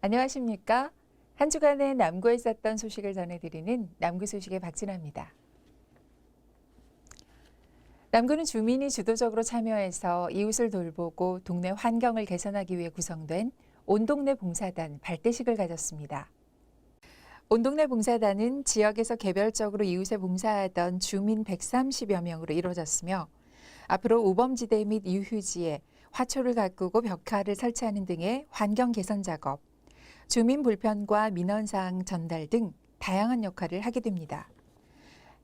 안녕하십니까? 한 주간의 남구에 있었던 소식을 전해드리는 남구 소식의 박진아입니다. 남구는 주민이 주도적으로 참여해서 이웃을 돌보고 동네 환경을 개선하기 위해 구성된 온동네 봉사단 발대식을 가졌습니다. 온동네 봉사단은 지역에서 개별적으로 이웃에 봉사하던 주민 130여 명으로 이루어졌으며 앞으로 우범지대 및 유휴지에 화초를 가꾸고 벽화를 설치하는 등의 환경 개선 작업, 주민 불편과 민원사항 전달 등 다양한 역할을 하게 됩니다.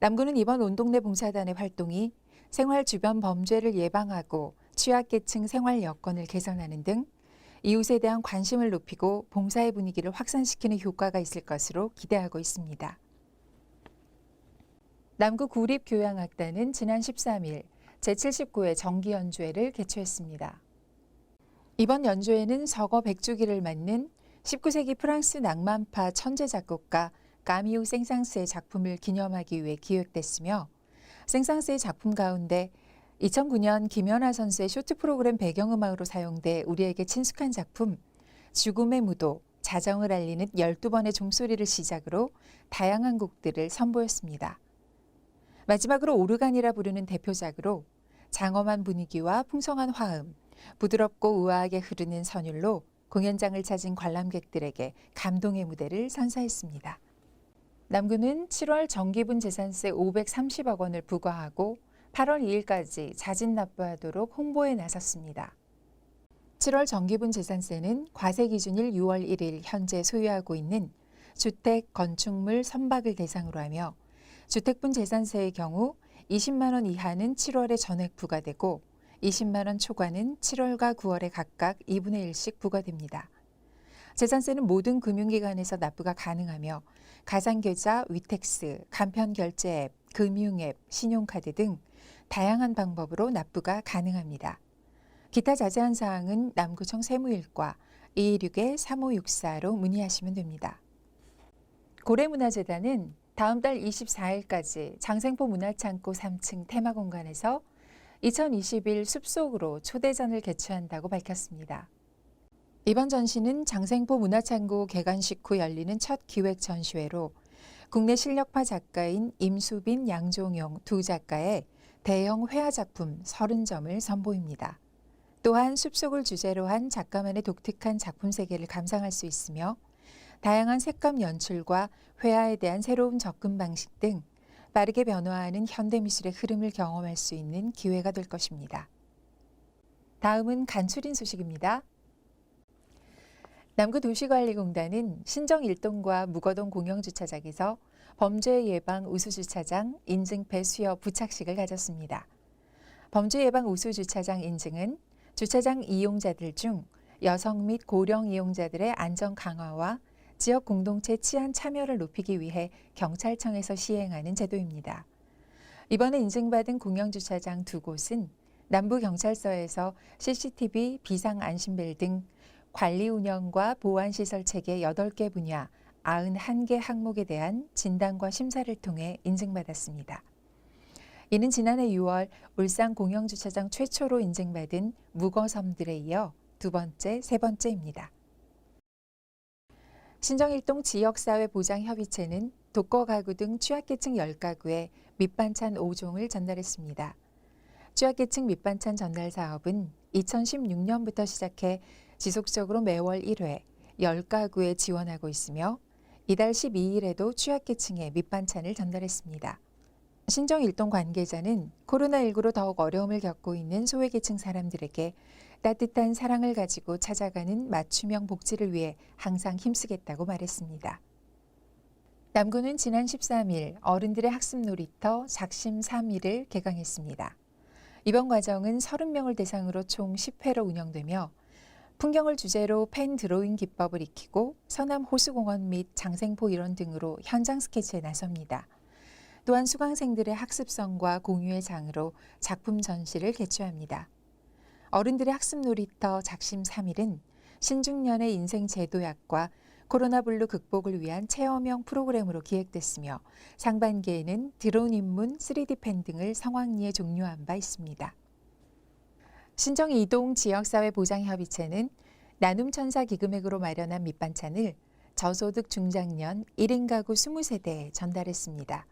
남구는 이번 온동네 봉사단의 활동이 생활 주변 범죄를 예방하고 취약계층 생활 여건을 개선하는 등 이웃에 대한 관심을 높이고 봉사의 분위기를 확산시키는 효과가 있을 것으로 기대하고 있습니다. 남구 구립교향악단은 지난 13일 제79회 정기연주회를 개최했습니다. 이번 연주회는 서거 100주기를 맞는 19세기 프랑스 낭만파 천재 작곡가 까미우 생상스의 작품을 기념하기 위해 기획됐으며 생상스의 작품 가운데 2009년 김연아 선수의 쇼트 프로그램 배경음악으로 사용돼 우리에게 친숙한 작품 죽음의 무도, 자정을 알리는 12번의 종소리를 시작으로 다양한 곡들을 선보였습니다. 마지막으로 오르간이라 부르는 대표작으로 장엄한 분위기와 풍성한 화음, 부드럽고 우아하게 흐르는 선율로 공연장을 찾은 관람객들에게 감동의 무대를 선사했습니다. 남구는 7월 정기분 재산세 530억 원을 부과하고 8월 2일까지 자진 납부하도록 홍보에 나섰습니다. 7월 정기분 재산세는 과세 기준일 6월 1일 현재 소유하고 있는 주택, 건축물, 선박을 대상으로 하며 주택분 재산세의 경우 20만 원 이하는 7월에 전액 부과되고 20만 원 초과는 7월과 9월에 각각 2분의 1씩 부과됩니다. 재산세는 모든 금융기관에서 납부가 가능하며 가상계좌, 위택스, 간편결제 앱, 금융앱, 신용카드 등 다양한 방법으로 납부가 가능합니다. 기타 자세한 사항은 남구청 세무일과 216-3564로 문의하시면 됩니다. 고래문화재단은 다음 달 24일까지 장생포 문화창고 3층 테마공간에서 2021 숲속으로 초대전을 개최한다고 밝혔습니다. 이번 전시는 장생포 문화창고 개관식 후 열리는 첫 기획 전시회로 국내 실력파 작가인 임수빈, 양종용 두 작가의 대형 회화 작품 30점을 선보입니다. 또한 숲속을 주제로 한 작가만의 독특한 작품 세계를 감상할 수 있으며 다양한 색감 연출과 회화에 대한 새로운 접근 방식 등 빠르게 변화하는 현대미술의 흐름을 경험할 수 있는 기회가 될 것입니다. 다음은 간추린 소식입니다. 남구도시관리공단은 신정 1동과 묵어동 공영주차장에서 범죄 예방 우수주차장 인증패 수여 부착식을 가졌습니다. 범죄 예방 우수주차장 인증은 주차장 이용자들 중 여성 및 고령 이용자들의 안전 강화와 지역 공동체 치안 참여를 높이기 위해 경찰청에서 시행하는 제도입니다. 이번에 인증받은 공영주차장 2곳은 남부경찰서에서 CCTV, 비상안심벨 등 관리 운영과 보안시설 체계 8개 분야 91개 항목에 대한 진단과 심사를 통해 인증받았습니다. 이는 지난해 6월 울산 공영주차장 최초로 인증받은 묵어섬들에 이어 두 번째, 세 번째입니다. 신정1동 지역사회보장협의체는 독거가구 등 취약계층 10가구에 밑반찬 5종을 전달했습니다. 취약계층 밑반찬 전달 사업은 2016년부터 시작해 지속적으로 매월 1회 10가구에 지원하고 있으며 이달 12일에도 취약계층에 밑반찬을 전달했습니다. 신정1동 관계자는 코로나19로 더욱 어려움을 겪고 있는 소외계층 사람들에게 따뜻한 사랑을 가지고 찾아가는 맞춤형 복지를 위해 항상 힘쓰겠다고 말했습니다. 남구는 지난 13일 어른들의 학습 놀이터 작심 3일을 개강했습니다. 이번 과정은 30명을 대상으로 총 10회로 운영되며 풍경을 주제로 펜 드로잉 기법을 익히고 서남 호수공원 및 장생포 일원 등으로 현장 스케치에 나섭니다. 또한 수강생들의 학습성과 공유의 장으로 작품 전시를 개최합니다. 어른들의 학습 놀이터 작심 3일은 신중년의 인생 제도약과 코로나 블루 극복을 위한 체험형 프로그램으로 기획됐으며 상반기에는 드론 입문, 3D 펜 등을 성황리에 종료한 바 있습니다. 신정 2동 지역사회보장협의체는 나눔천사 기금액으로 마련한 밑반찬을 저소득 중장년 1인 가구 20세대에 전달했습니다.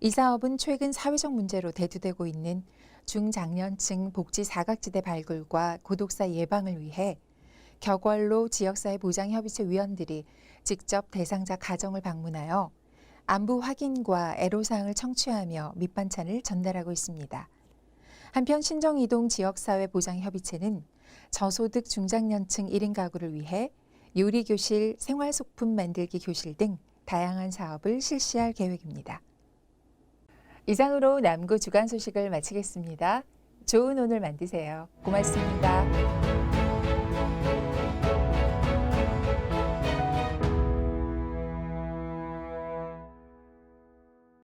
이 사업은 최근 사회적 문제로 대두되고 있는 중장년층 복지 사각지대 발굴과 고독사 예방을 위해 격월로 지역사회 보장협의체 위원들이 직접 대상자 가정을 방문하여 안부 확인과 애로사항을 청취하며 밑반찬을 전달하고 있습니다. 한편 신정이동 지역사회 보장협의체는 저소득 중장년층 1인 가구를 위해 요리교실, 생활소품 만들기 교실 등 다양한 사업을 실시할 계획입니다. 이상으로 남구 주간 소식을 마치겠습니다. 좋은 오늘 만드세요. 고맙습니다.